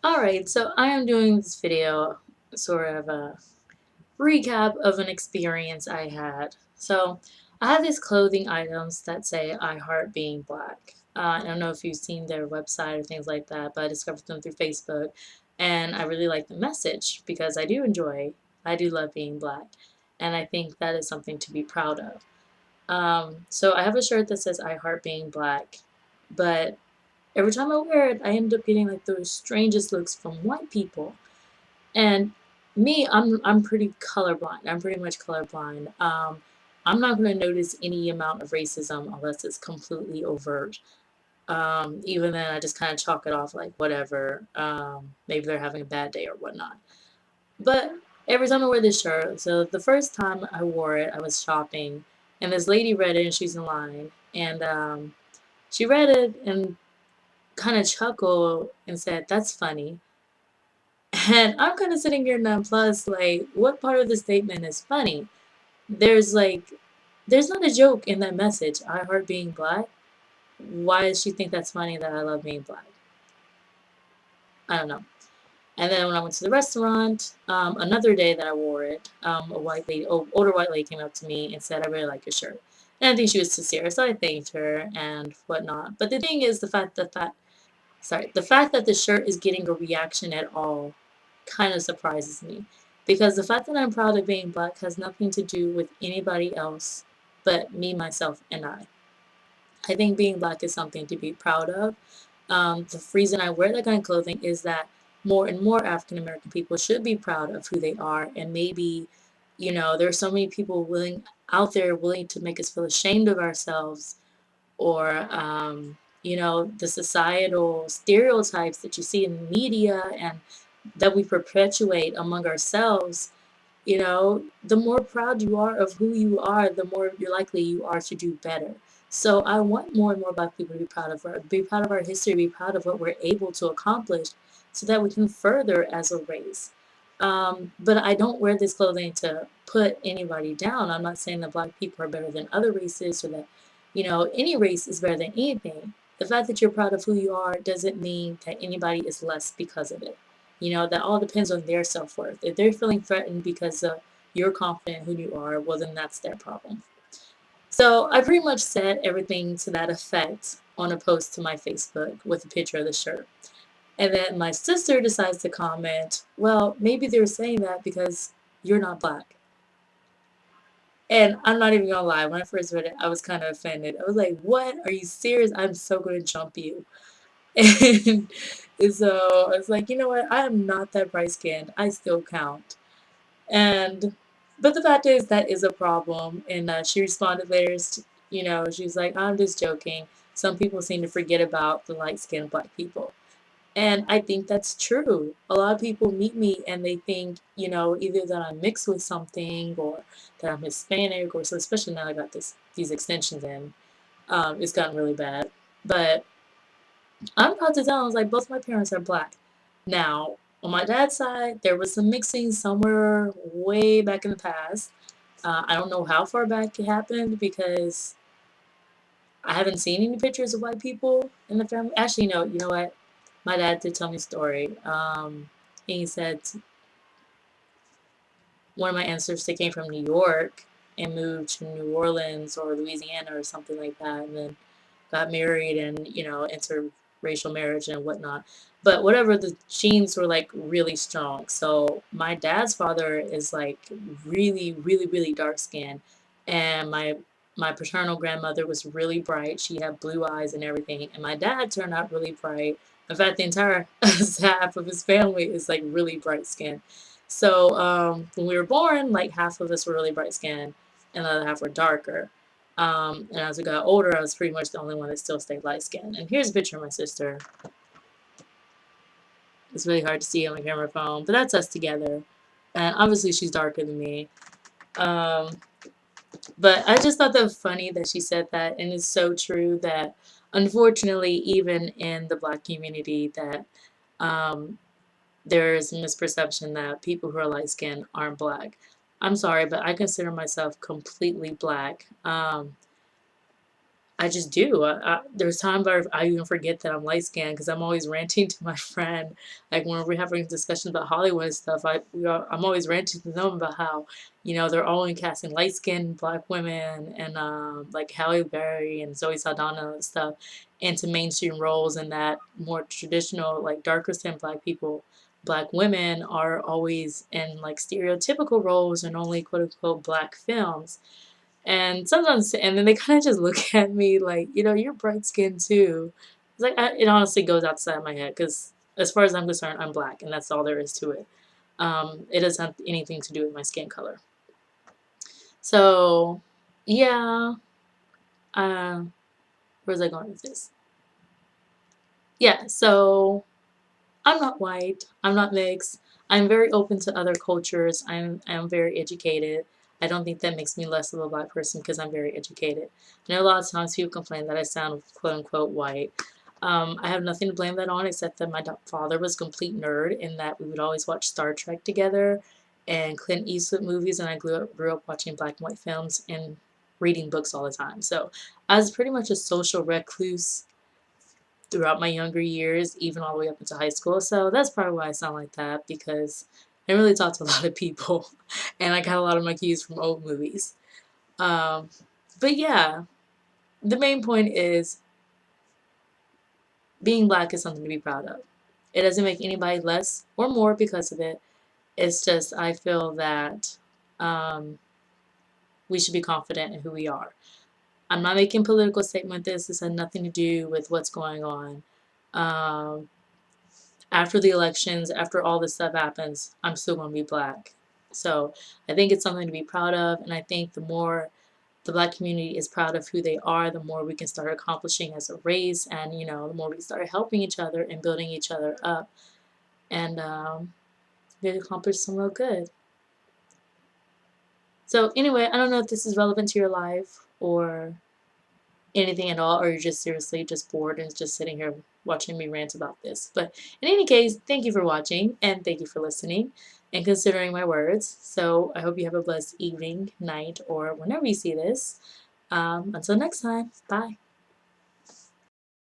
Alright, so I am doing this video, sort of a recap of an experience I had. So, I have these clothing items that say I heart being black. I don't know if you've seen their website or things like that, but I discovered them through Facebook, and I really like the message because I do love being black, and I think that is something to be proud of. So I have a shirt that says I heart being black, but every time I wear it, I end up getting like the strangest looks from white people. And me, I'm pretty colorblind. I'm pretty much colorblind. I'm not gonna notice any amount of racism unless it's completely overt. Even then, I just kind of chalk it off like whatever. Maybe they're having a bad day or whatnot. But every time I wear this shirt, so the first time I wore it, I was shopping, and this lady read it, and she's in line, and she read it and kind of chuckled and said, "That's funny." And I'm kind of sitting here nonplussed, like, what part of the statement is funny? There's like, there's not a joke in that message. I heart being black. Why does she think that's funny that I love being black? I don't know. And then when I went to the restaurant, another day that I wore it, a white lady, older white lady came up to me and said, "I really like your shirt." And I think she was sincere, so I thanked her and whatnot. But the thing is, the fact that the shirt is getting a reaction at all kind of surprises me. Because the fact that I'm proud of being black has nothing to do with anybody else but me, myself, and I. I think being black is something to be proud of. The reason I wear that kind of clothing is that more and more African American people should be proud of who they are, and maybe, there's so many people willing out there willing to make us feel ashamed of ourselves, or the societal stereotypes that you see in the media and that we perpetuate among ourselves. The more proud you are of who you are, the more you're likely you are to do better. So I want more and more Black people to be proud of our history, be proud of what we're able to accomplish, so that we can further as a race. But I don't wear this clothing to put anybody down. I'm not saying that Black people are better than other races, or that any race is better than anything. The fact that you're proud of who you are doesn't mean that anybody is less because of it. That all depends on their self-worth. If they're feeling threatened because you're confident in who you are, well, then that's their problem. So I pretty much said everything to that effect on a post to my Facebook with a picture of the shirt. And then my sister decides to comment, well, maybe they're saying that because you're not Black. And I'm not even gonna lie, when I first read it, I was kind of offended. I was like, what? Are you serious? I'm so gonna jump you. And so I was like, you know what? I am not that bright skinned. I still count. And but the fact is that is a problem. And she responded later, she was like, I'm just joking. Some people seem to forget about the light skinned Black people. And I think that's true. A lot of people meet me and they think, either that I'm mixed with something, or that I'm Hispanic, or so, especially now I got these extensions in. It's gotten really bad. But I'm about to tell them, I was like, both my parents are Black. Now, on my dad's side, there was some mixing somewhere way back in the past. I don't know how far back it happened because I haven't seen any pictures of white people in the family. Actually, no, you know what? My dad did tell me a story. He said one of my ancestors, they came from New York and moved to New Orleans or Louisiana or something like that, and then got married and, interracial marriage and whatnot. But whatever, the genes were like really strong. So my dad's father is like really, really, really dark skinned, and my paternal grandmother was really bright. She had blue eyes and everything, and my dad turned out really bright. In fact, the entire half of his family is like really bright skinned. So when we were born, like half of us were really bright skinned, and the other half were darker. And as we got older, I was pretty much the only one that still stayed light skinned. And here's a picture of my sister. It's really hard to see on the camera phone, but that's us together. And obviously, she's darker than me. Um, but I just thought that was funny that she said that, and it's so true that unfortunately, even in the Black community, that um, there is a misperception that people who are light skinned aren't Black. I'm sorry, but I consider myself completely Black. I just do. There's times where I even forget that I'm light skinned because I'm always ranting to my friend. Like when we're having discussions about Hollywood and stuff, I'm always ranting to them about how, they're only casting light skinned black women and like Halle Berry and Zoe Saldana and stuff into mainstream roles, and that more traditional, like darker skinned black women are always in like stereotypical roles and only quote unquote black films. And sometimes, and then they kind of just look at me like, you're bright skinned too. It's like, it honestly goes outside my head because, as far as I'm concerned, I'm black, and that's all there is to it. It doesn't have anything to do with my skin color. So, yeah. Uh, where's I going with this? Yeah, so I'm not white. I'm not mixed. I'm very open to other cultures. I'm very educated. I don't think that makes me less of a black person because I'm very educated. I know a lot of times people complain that I sound quote unquote white. I have nothing to blame that on except that my father was a complete nerd in that we would always watch Star Trek together and Clint Eastwood movies, and I grew up watching black and white films and reading books all the time. So I was pretty much a social recluse throughout my younger years, even all the way up into high school. So that's probably why I sound like that, because I really talk to a lot of people and I got a lot of my cues from old movies. Um, but yeah, the main point is being black is something to be proud of. It doesn't make anybody less or more because of it. It's just, I feel that um, we should be confident in who we are. I'm not making a political statement with this. This had nothing to do with what's going on. Um, After the elections, after all this stuff happens, I'm still going to be black. So I think it's something to be proud of. And I think the more the black community is proud of who they are, the more we can start accomplishing as a race. And, the more we start helping each other and building each other up. And we accomplish some real good. So anyway, I don't know if this is relevant to your life or anything at all, or you're just seriously just bored and just sitting here watching me rant about this. But in any case, thank you for watching and thank you for listening and considering my words. So I hope you have a blessed evening, night, or whenever you see this. Until next time, bye.